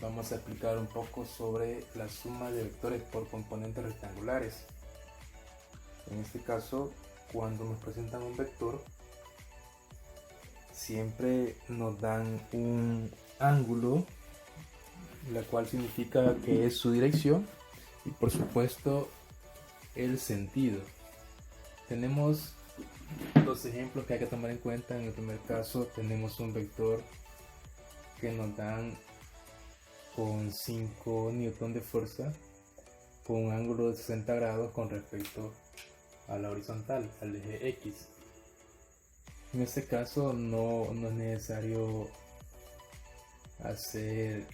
vamos a explicar un poco sobre la suma de vectores por componentes rectangulares. En este caso, cuando nos presentan un vector, siempre nos dan un ángulo, la cual significa que es su dirección, y por supuesto el sentido. Tenemos dos ejemplos que hay que tomar en cuenta. En el primer caso tenemos un vector que nos dan con 5 newton de fuerza con un ángulo de 60 grados con respecto a la horizontal, al eje X. En este caso no es necesario hacer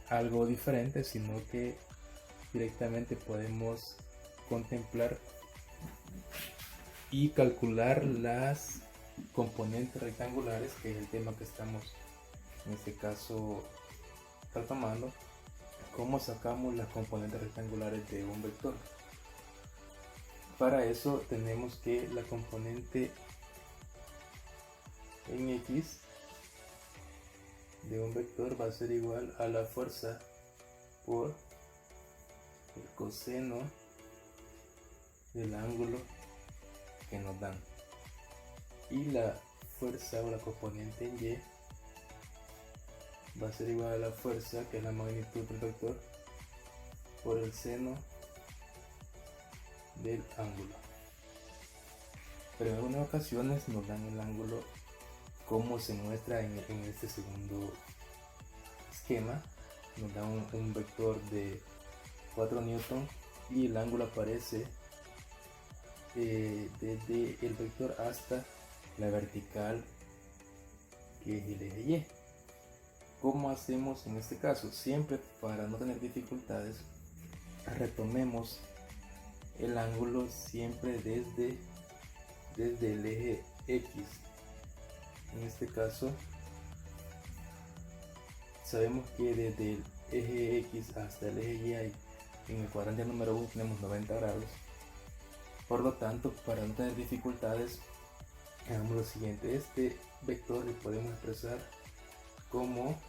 algo diferente, sino que directamente podemos contemplar y calcular las componentes rectangulares, que es el tema que estamos en este caso retomando. ¿Cómo sacamos las componentes rectangulares de un vector? Para eso tenemos que la componente en X de un vector va a ser igual a la fuerza por el coseno del ángulo que nos dan, y la fuerza o la componente en Y va a ser igual a la fuerza, que es la magnitud del vector, por el seno del ángulo. Pero en algunas ocasiones nos dan el ángulo como se muestra en este segundo esquema. Nos dan un vector de 4 newton y el ángulo aparece desde el vector hasta la vertical, que es el eje Y. ¿Cómo hacemos en este caso? Siempre, para no tener dificultades, retomemos el ángulo siempre desde el eje X. En este caso sabemos que desde el eje X hasta el eje Y en el cuadrante número 1 tenemos 90 grados. Por lo tanto, para no tener dificultades, hagamos lo siguiente. Este vector lo podemos expresar como,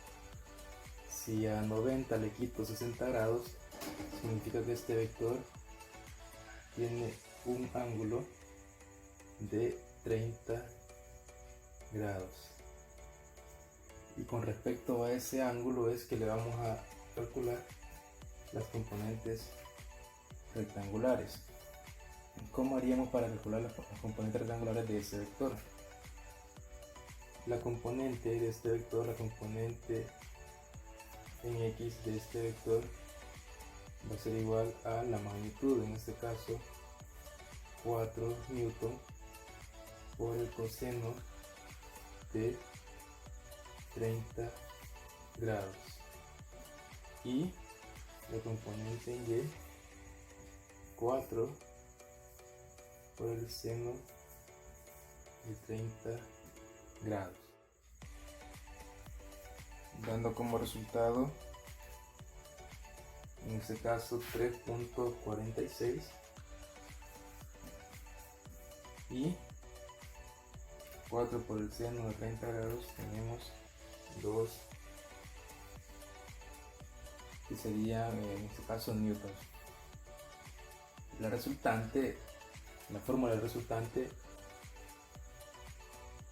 si a 90 le quito 60 grados, significa que este vector tiene un ángulo de 30 grados. Y con respecto a ese ángulo es que le vamos a calcular las componentes rectangulares. ¿Cómo haríamos para calcular las componentes rectangulares de ese vector? La componente de este vector, la componente en X de este vector, va a ser igual a la magnitud, en este caso 4 newton por el coseno de 30 grados, y la componente en Y 4 por el seno de 30 grados, dando como resultado en este caso 3.46, y 4 por el seno de 30 grados tenemos 2, que serían en este caso newtons. La resultante, la fórmula del resultante,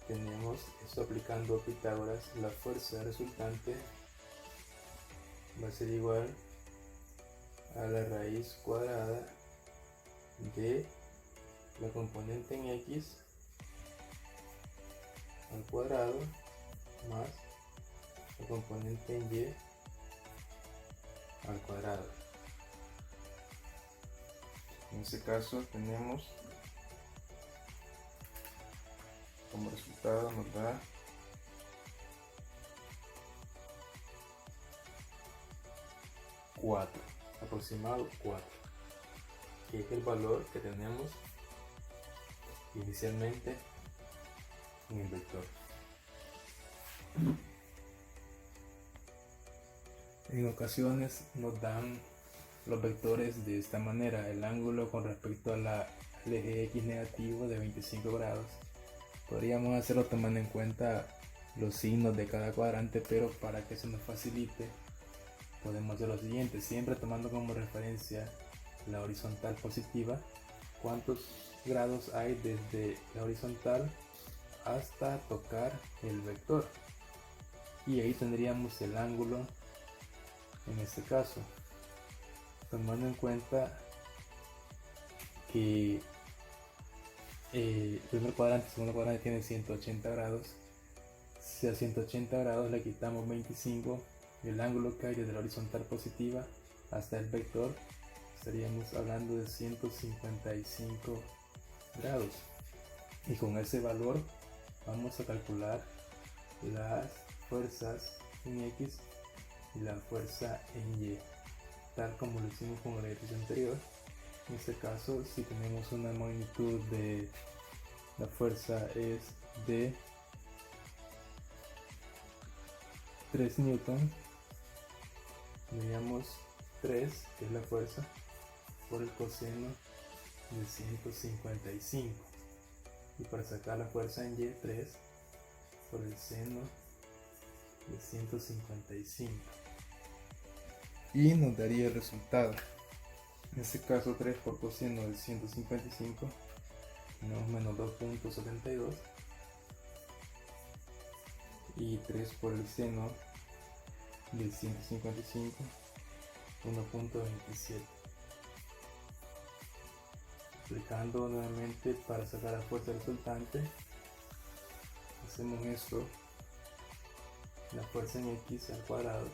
tenemos esto aplicando a Pitágoras. La fuerza resultante va a ser igual a la raíz cuadrada de la componente en X al cuadrado más la componente en Y al cuadrado. En este caso tenemos como resultado, nos da 4, aproximado 4, que es el valor que tenemos inicialmente en el vector. En ocasiones nos dan los vectores de esta manera: el ángulo con respecto al eje X negativo de 25 grados. Podríamos hacerlo tomando en cuenta los signos de cada cuadrante, pero para que se nos facilite podemos hacer lo siguiente, siempre tomando como referencia la horizontal positiva, cuántos grados hay desde la horizontal hasta tocar el vector, y ahí tendríamos el ángulo en este caso, tomando en cuenta que el primer cuadrante y el segundo cuadrante tiene 180 grados. Si a 180 grados le quitamos 25, el ángulo que hay desde la horizontal positiva hasta el vector, estaríamos hablando de 155 grados. Y con ese valor vamos a calcular las fuerzas en X y la fuerza en Y, tal como lo hicimos con el ejercicio anterior. En este caso, si tenemos una magnitud de la fuerza es de 3 newton, diríamos 3, que es la fuerza, por el coseno de 155, y para sacar la fuerza en Y, 3 por el seno de 155, y nos daría el resultado. En este caso 3 por coseno de 155 tenemos menos 2.72, y 3 por el seno de 155 1.27. Aplicando nuevamente para sacar la fuerza resultante, hacemos esto, la fuerza en X al cuadrado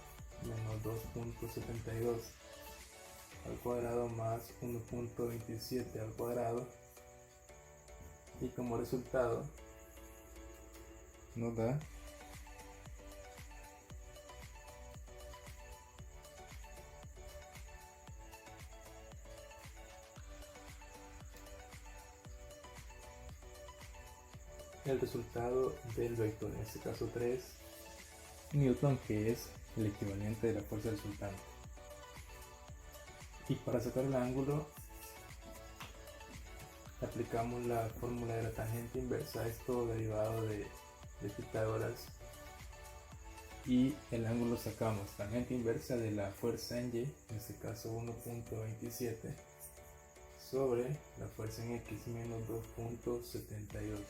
menos 2.72 al cuadrado más 1.27 al cuadrado, y como resultado nos da el resultado del vector, en este caso 3 newton, que es el equivalente de la fuerza resultante. Y para sacar el ángulo aplicamos la fórmula de la tangente inversa, esto derivado de Pitágoras, y el ángulo sacamos tangente inversa de la fuerza en Y, en este caso 1.27, sobre la fuerza en X menos 2.72,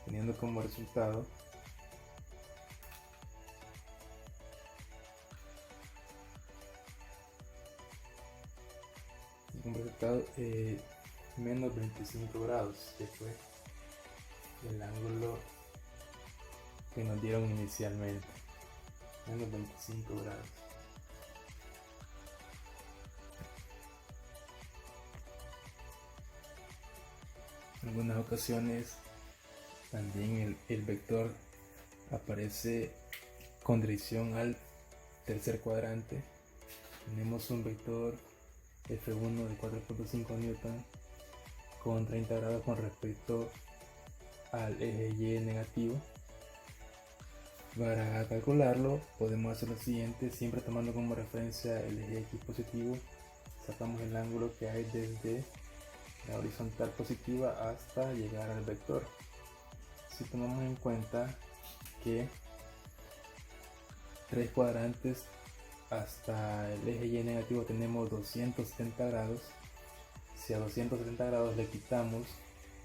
teniendo como resultado menos 25 grados, que fue el ángulo que nos dieron inicialmente, menos 25 grados. En algunas ocasiones también el vector aparece con dirección al tercer cuadrante. Tenemos un vector F1 de 4.5 newton con 30 grados con respecto al eje Y negativo. Para calcularlo podemos hacer lo siguiente, siempre tomando como referencia el eje X positivo, sacamos el ángulo que hay desde la horizontal positiva hasta llegar al vector. Si tomamos en cuenta que 3 cuadrantes hasta el eje Y negativo tenemos 270 grados, si a 270 grados le quitamos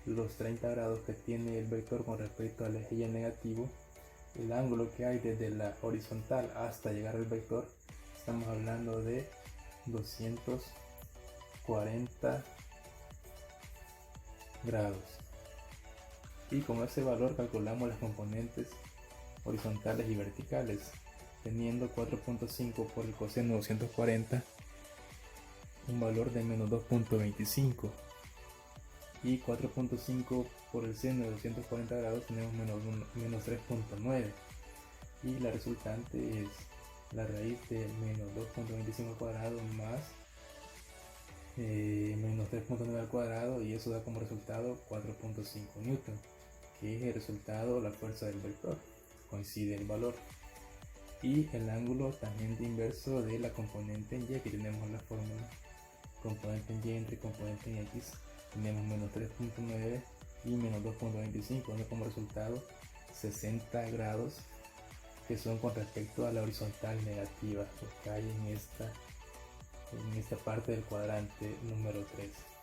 los 30 grados que tiene el vector con respecto al eje Y negativo, el ángulo que hay desde la horizontal hasta llegar al vector, estamos hablando de 240 grados. Y con ese valor calculamos las componentes horizontales y verticales, teniendo 4.5 por el coseno de 240 un valor de menos 2.25, y 4.5 por el seno de 240 grados tenemos menos 3.9, y la resultante es la raíz de menos 2.25 al cuadrado más menos 3.9 al cuadrado, y eso da como resultado 4.5 newton, que es el resultado, la fuerza del vector, coincide el valor. Y el ángulo tangente inverso de la componente en Y, que tenemos en la fórmula, componente en Y entre componente en X, tenemos menos 3.9 y menos 2.25, dando como resultado 60 grados, que son con respecto a la horizontal negativa que hay en esta parte del cuadrante número 3.